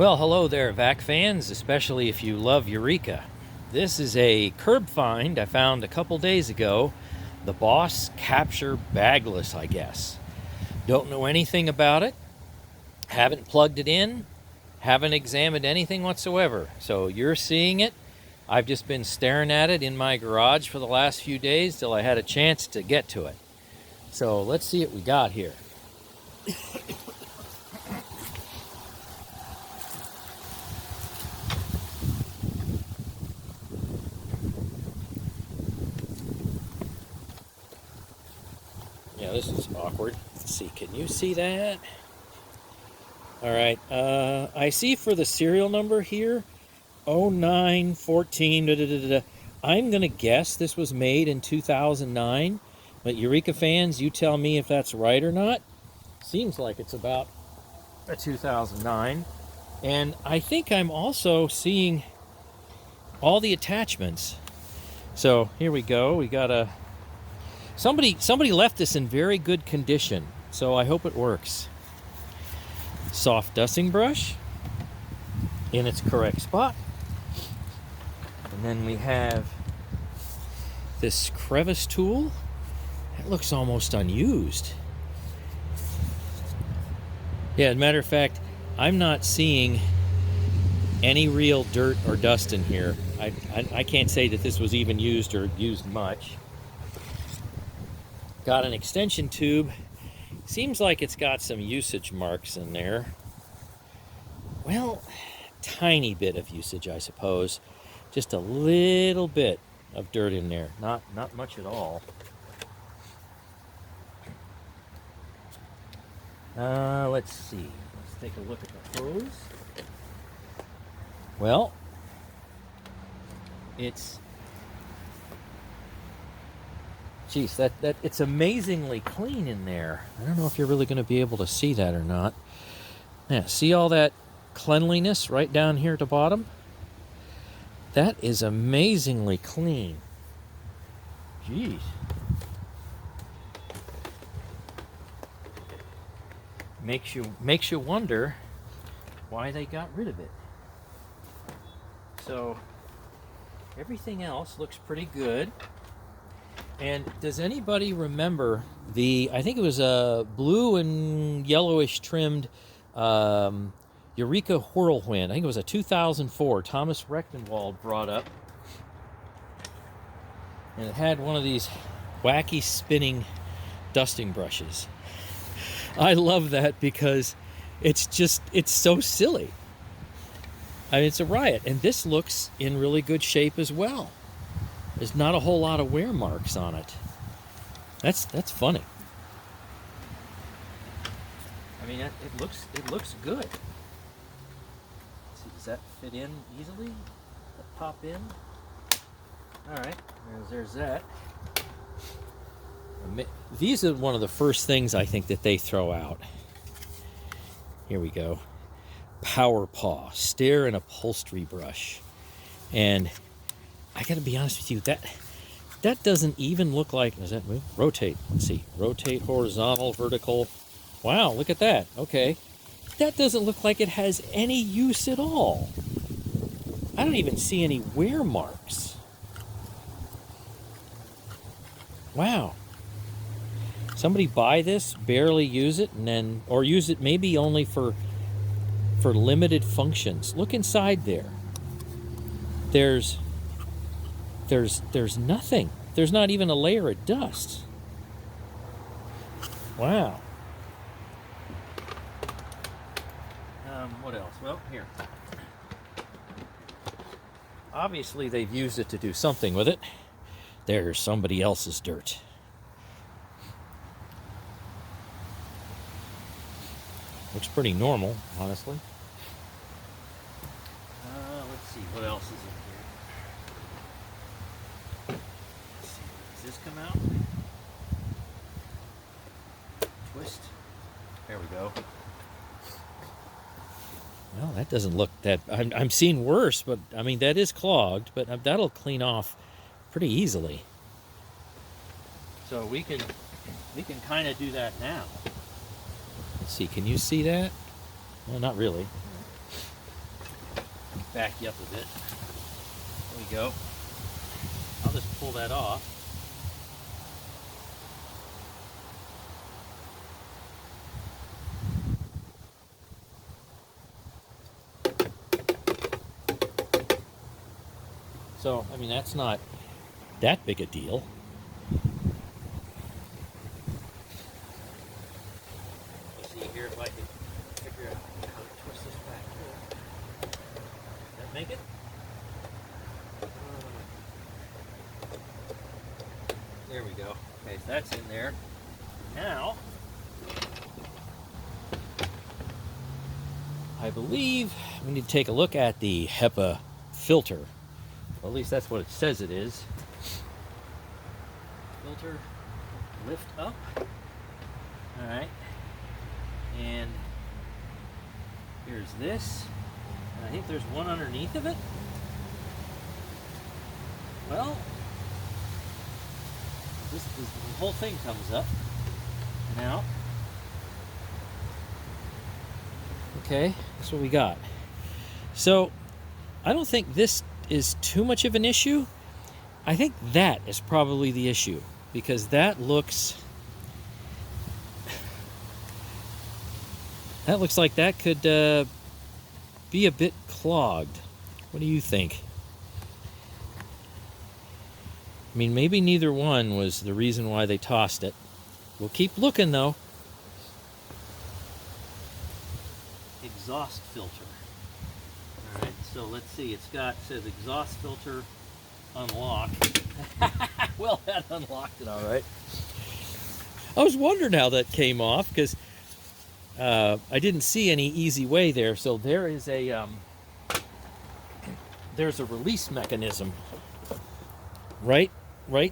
Well, hello there, vac fans, especially if you love Eureka. This is a curb find I found a couple days ago. The Boss Capture Bagless, I guess. Don't know anything about it. Haven't plugged it in. Haven't examined anything whatsoever. So you're seeing it. I've just been staring at it in my garage for the last few days till I had a chance to get to it. So let's see what we got here. Yeah, this is awkward. Let's see, can you see that? All right, I see for the serial number here, 0914, da, da, da, da. I'm going to guess this was made in 2009, but Eureka fans, you tell me if that's right or not. Seems like it's about a 2009. And I think I'm also seeing all the attachments. So here we go. We got a... Somebody left this in very good condition, so I hope it works. Soft dusting brush in its correct spot. And then we have this crevice tool. It looks almost unused. Yeah, as a matter of fact, I'm not seeing any real dirt or dust in here. I can't say that this was even used or used much. Got an extension tube. Seems like it's got some usage marks in there. Well, tiny bit of usage, I suppose. Just a little bit of dirt in there. Not much at all. Let's see. Let's take a look at the hose. Well, geez, that it's amazingly clean in there. I don't know if you're really going to be able to see that or not. Yeah, see all that cleanliness right down here at the bottom? That is amazingly clean. Jeez. Makes you wonder why they got rid of it. So everything else looks pretty good. And does anybody remember I think it was a blue and yellowish trimmed Eureka Whirlwind. I think it was a 2004 Thomas Rechtenwald brought up. And it had one of these wacky spinning dusting brushes. I love that because it's so silly. I mean, it's a riot. And this looks in really good shape as well. There's not a whole lot of wear marks on it. That's funny. I mean, it looks good. Let's see, does that fit in easily? Does that pop in? All right, there's that. These are one of the first things I think that they throw out. Here we go. Power Paw stair and upholstery brush, and I got to be honest with you, that doesn't even look like... Does that move? Rotate. Let's see. Rotate, horizontal, vertical. Wow, look at that. Okay. That doesn't look like it has any use at all. I don't even see any wear marks. Wow. Somebody buy this, barely use it, and then... Or use it maybe only for limited functions. Look inside there. There's nothing. There's not even a layer of dust. Wow. What else? Well, here. Obviously, they've used it to do something with it. There's somebody else's dirt. Looks pretty normal, honestly. Let's see, what else is in here? Let's see, does this come out? Twist. There we go. Well, that doesn't look that... I'm seeing worse, but, I mean, that is clogged, but that'll clean off pretty easily. So we can kind of do that now. Let's see, can you see that? Well, not really. back you up a bit. There we go. I'll just pull that off. So, I mean, that's not that big a deal. Let's see here if I can figure out how to twist this back here. Does that make it? There we go. Okay, so that's in there. Now, I believe we need to take a look at the HEPA filter. Well, at least that's what it says it is. Filter, lift up. All right. And here's this. And I think there's one underneath of it. Well, the whole thing comes up and out. Okay, that's what we got. So, I don't think this is too much of an issue. I think that is probably the issue, because that looks like that could be a bit clogged. What do you think? I mean, maybe neither one was the reason why they tossed it. We'll keep looking though. Exhaust filter. All right, so let's see. It says exhaust filter unlock. Well, that unlocked it all right. I was wondering how that came off, because I didn't see any easy way there. So there is there's a release mechanism right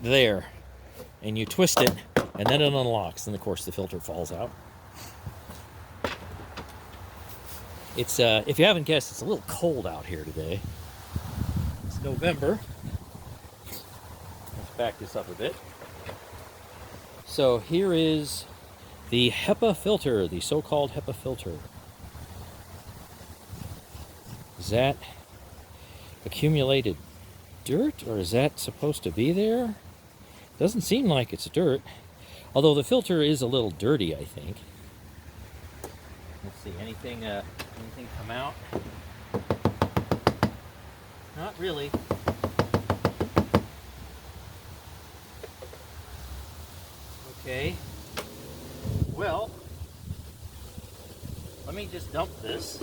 there, and you twist it, and then it unlocks, and of course the filter falls out. It's if you haven't guessed, it's a little cold out here today. It's November. Let's back this up a bit. So here is the HEPA filter, the so-called HEPA filter. Is that accumulated dirt, or is that supposed to be there? Doesn't seem like it's dirt, although the filter is a little dirty, I think. Let's see, anything come out? Not really. Okay. Well, let me just dump this.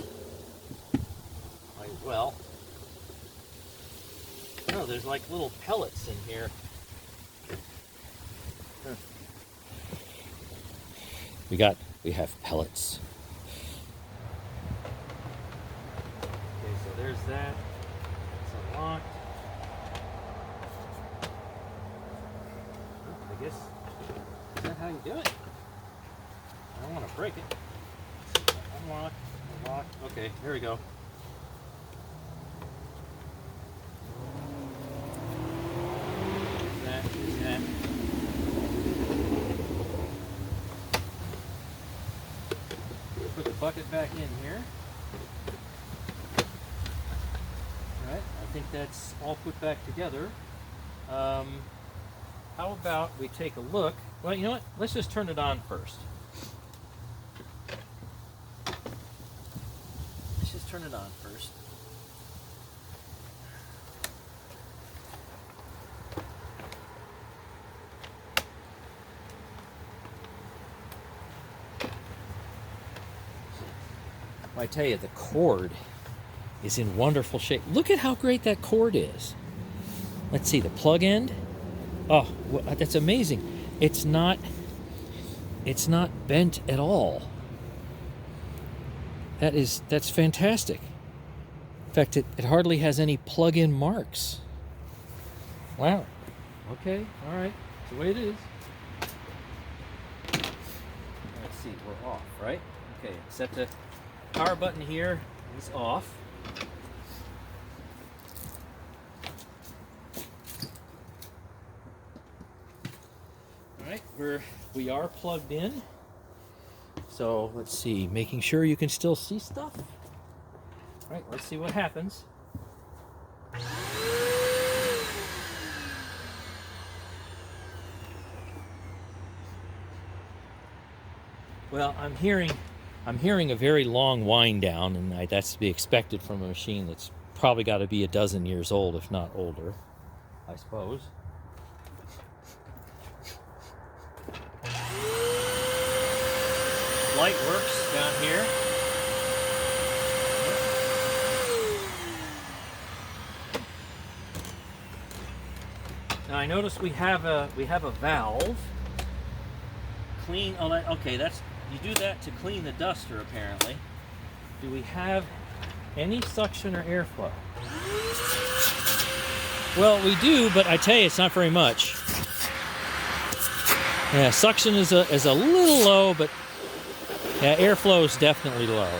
Might as well. Oh, there's like little pellets in here. Huh. We have pellets. Okay, so there's that. It's unlocked. Well, I guess, is that how you do it? I don't want to break it. Unlock, unlock. Okay, here we go. There's that. Put the bucket back in here. All right, I think that's all put back together. How about we take a look? Well, you know what? Let's just turn it on first. Let's just turn it on first. I tell you, the cord is in wonderful shape. Look at how great that cord is. Let's see, the plug end. Oh, that's amazing. It's not bent at all. That's fantastic. In fact, it hardly has any plug-in marks. Wow. Okay, all right. That's the way it is. Let's see, we're off, right? Okay, set the power button here is off. All right, we are plugged in. So let's see, making sure you can still see stuff. All right, let's see what happens. Well, I'm hearing a very long wind down, and that's to be expected from a machine that's probably got to be a dozen years old, if not older, I suppose. Light works down here. Now I notice we have a valve. Clean. Oh, okay. You do that to clean the duster, apparently. Do we have any suction or airflow? Well, we do, but I tell you, it's not very much. Yeah, suction is a little low, but yeah, airflow is definitely low.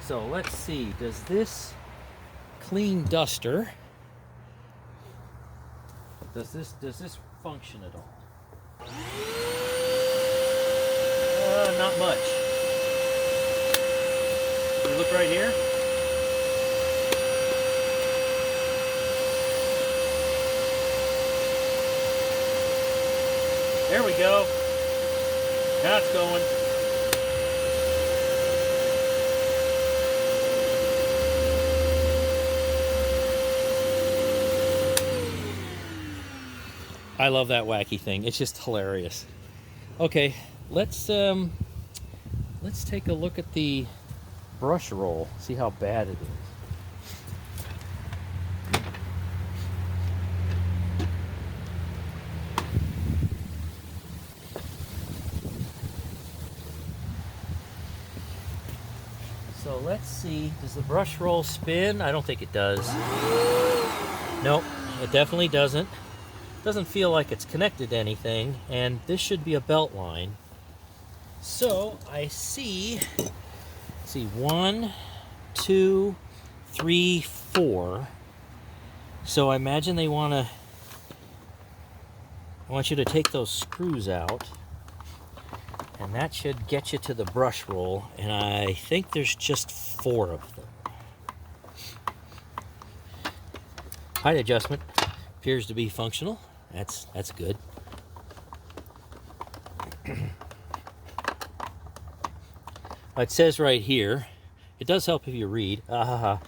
So let's see, does this clean duster, does this function at all? Not much. You look right here. There we go. Now it's going. I love that wacky thing. It's just hilarious. Okay, let's take a look at the brush roll. See how bad it is. So let's see, does the brush roll spin? I don't think it does. Nope, it definitely doesn't. Doesn't feel like it's connected to anything, and this should be a belt line. So I see, let's see, 1, 2, 3, 4. So I imagine I want you to take those screws out, and that should get you to the brush roll, and I think there's just 4 of them. Height adjustment appears to be functional. That's good. It says right here, it does help if you read, to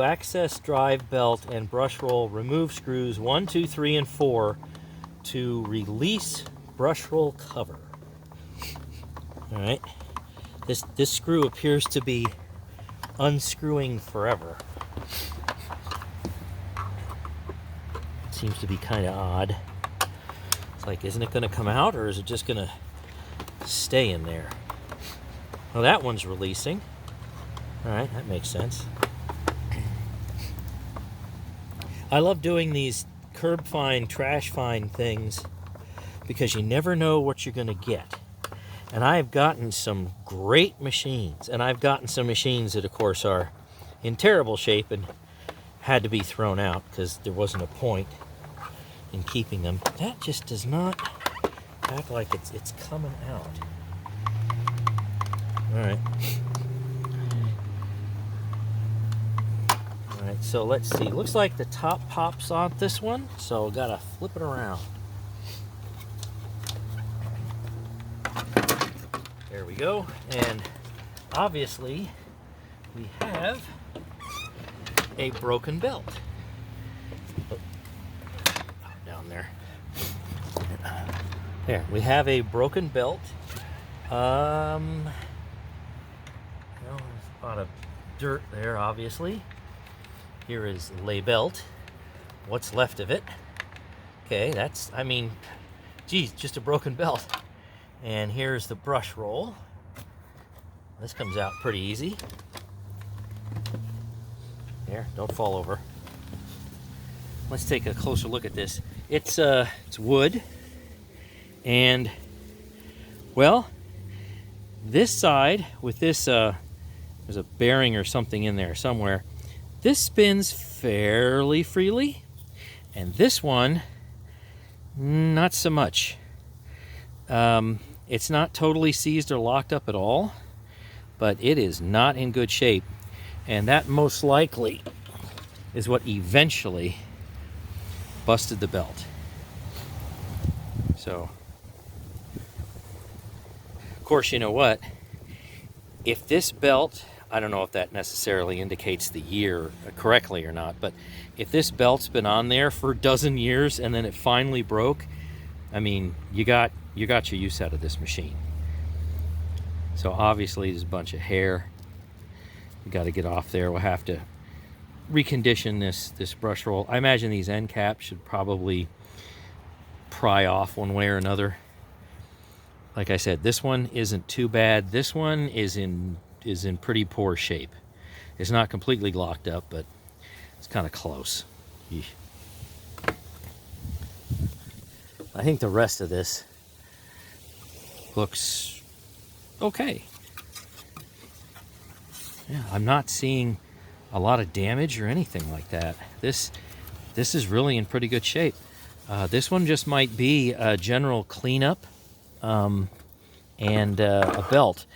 access drive belt and brush roll, remove screws 1, 2, 3, and 4 to release brush roll cover. All right, this screw appears to be unscrewing forever. Seems to be kind of odd. It's like, isn't it going to come out, or is it just going to stay in there? Well, that one's releasing. All right, that makes sense. I love doing these curb find, trash find things because you never know what you're going to get. And I've gotten some great machines, and I've gotten some machines that, of course, are in terrible shape and had to be thrown out because there wasn't a point in keeping them. That just does not act like it's coming out. All right. All right, so let's see. Looks like the top pops on this one, so gotta flip it around. There we go. And obviously we have a broken belt. Down there. There, we have a broken belt. Well, there's a lot of dirt there, obviously. Here is lay belt. What's left of it? Okay, that's, I mean, geez, just a broken belt. And here's the brush roll. This comes out pretty easy. There, don't fall over. Let's take a closer look at this. It's wood, and well, this side with this there's a bearing or something in there somewhere. This spins fairly freely, and this one not so much. It's not totally seized or locked up at all, but it is not in good shape. And that most likely is what eventually busted the belt. So, of course, you know what? If this belt, I don't know if that necessarily indicates the year correctly or not, but if this belt's been on there for a dozen years and then it finally broke, I mean, you got your use out of this machine. So obviously there's a bunch of hair. You got to get off there. We'll have to recondition this brush roll. I imagine these end caps should probably pry off one way or another. Like I said, this one isn't too bad. This one is in pretty poor shape. It's not completely locked up, but it's kind of close. Yeesh. I think the rest of this looks okay. Yeah, I'm not seeing a lot of damage or anything like that. This is really in pretty good shape. This one just might be a general cleanup and a belt,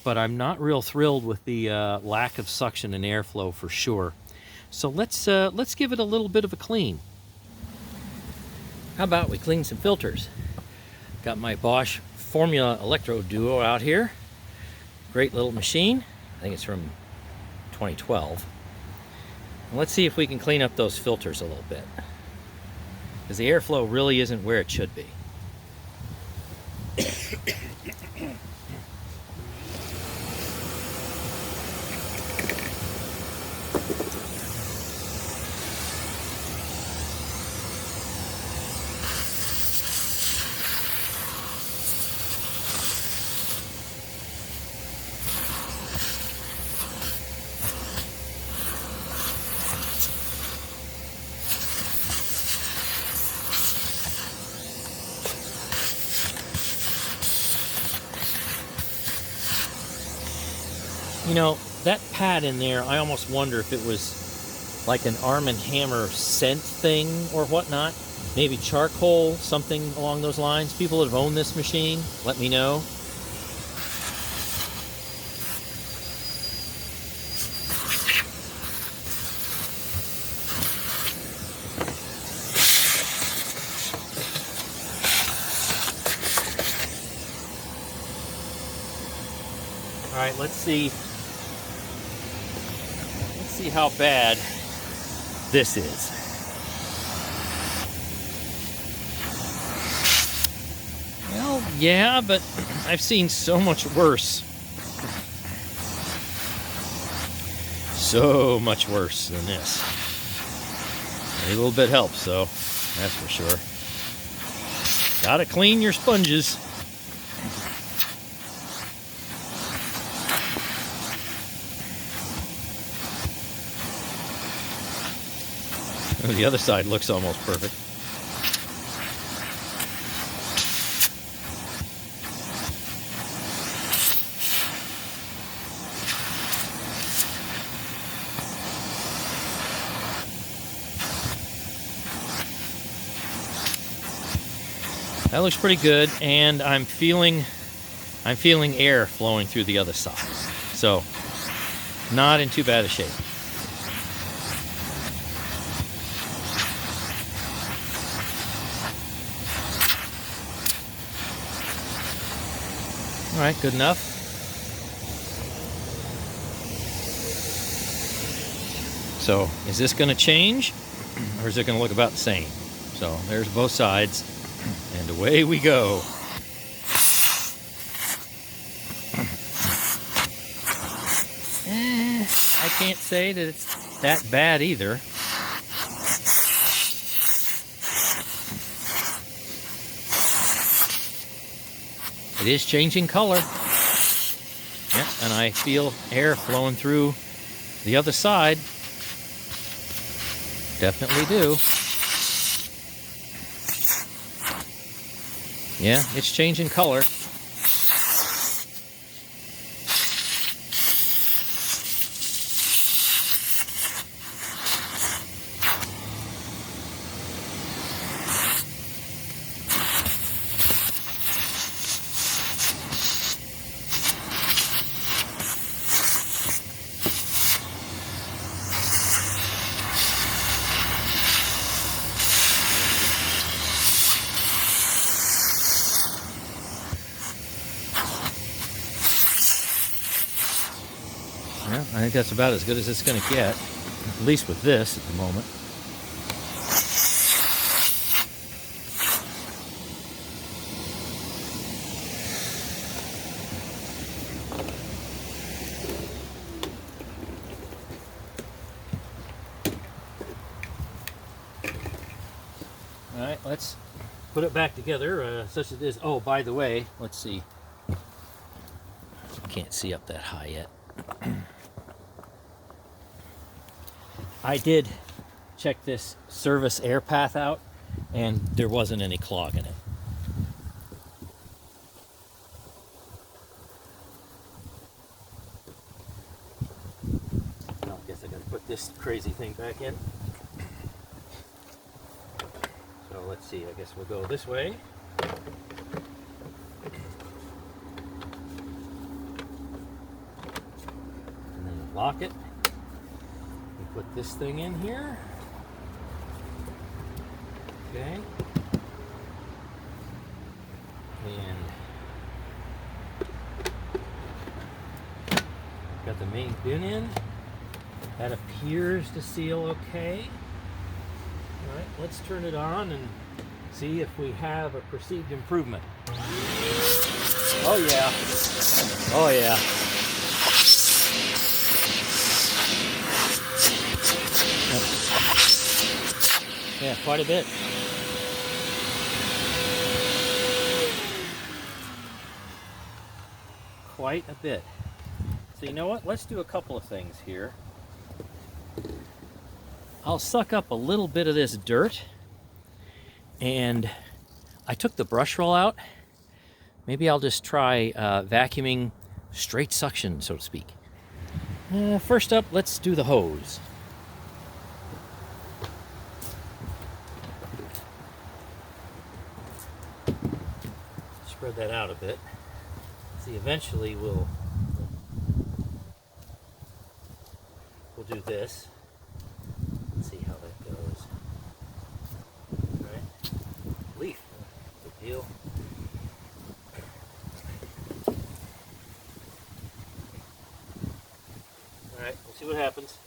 but I'm not real thrilled with the lack of suction and airflow for sure. So let's give it a little bit of a clean. How about we clean some filters? Got my Bosch Formula Electro Duo out here. Great little machine. I think it's from 2012. And let's see if we can clean up those filters a little bit, because the airflow really isn't where it should be. You know, that pad in there, I almost wonder if it was like an Arm & Hammer scent thing or whatnot. Maybe charcoal, something along those lines. People that have owned this machine, let me know. All right, let's see how bad this is. Well, yeah, but I've seen so much worse. So much worse than this. A little bit helps, though, that's for sure. Gotta clean your sponges. The other side looks almost perfect. That looks pretty good, and I'm feeling air flowing through the other side. So, not in too bad a shape. All right, good enough. So, is this going to change, or is it going to look about the same? So, there's both sides, and away we go. I can't say that it's that bad either. It is changing color. Yeah, and I feel air flowing through the other side. Definitely do. Yeah, it's changing color. I think that's about as good as it's going to get, at least with this at the moment. All right, let's put it back together, such as it is. Oh, by the way, let's see. Can't see up that high yet. I did check this service air path out, and there wasn't any clog in it. Well, I guess I gotta put this crazy thing back in. So let's see, I guess we'll go this way. And then lock it. We put this thing in here. Okay. And got the main bin in. That appears to seal okay. All right, let's turn it on and see if we have a perceived improvement. Oh yeah. Oh yeah. Yeah, quite a bit. Quite a bit. So you know what? Let's do a couple of things here. I'll suck up a little bit of this dirt, and I took the brush roll out. Maybe I'll just try vacuuming straight suction, so to speak. First up, let's do the hose. Spread that out a bit. See, eventually we'll do this. Let's see how that goes. All right, leaf, good deal. All right, we'll see what happens.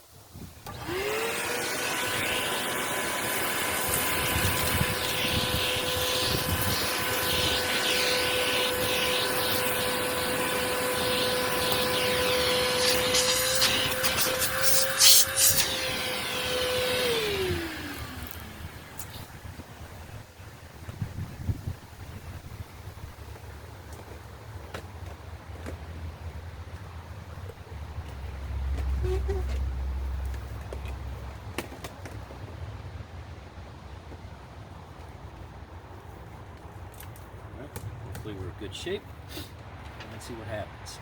Hopefully we're in good shape. Let's see what happens.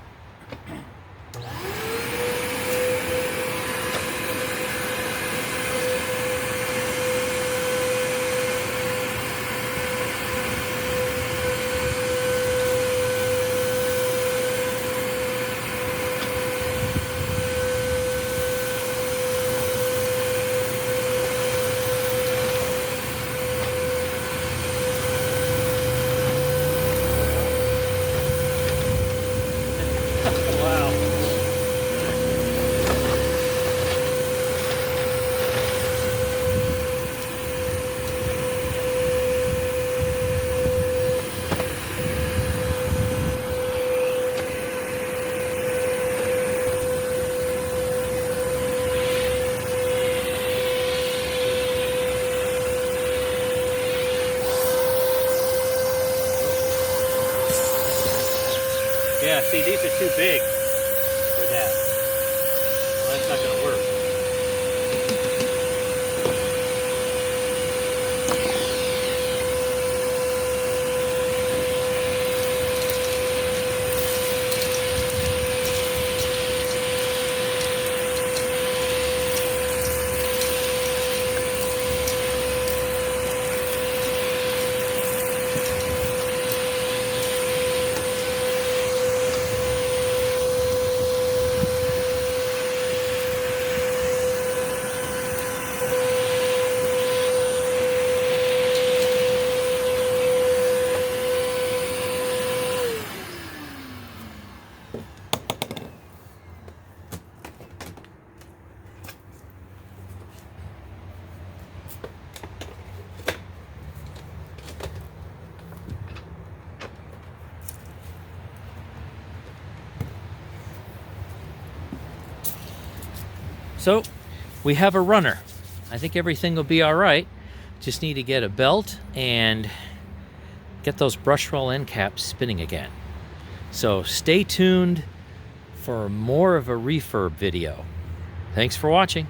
Yeah, see, these are too big for that. Well, that's not going to work. So we have a runner. I think everything will be all right. Just need to get a belt and get those brush roll end caps spinning again. So stay tuned for more of a refurb video. Thanks for watching.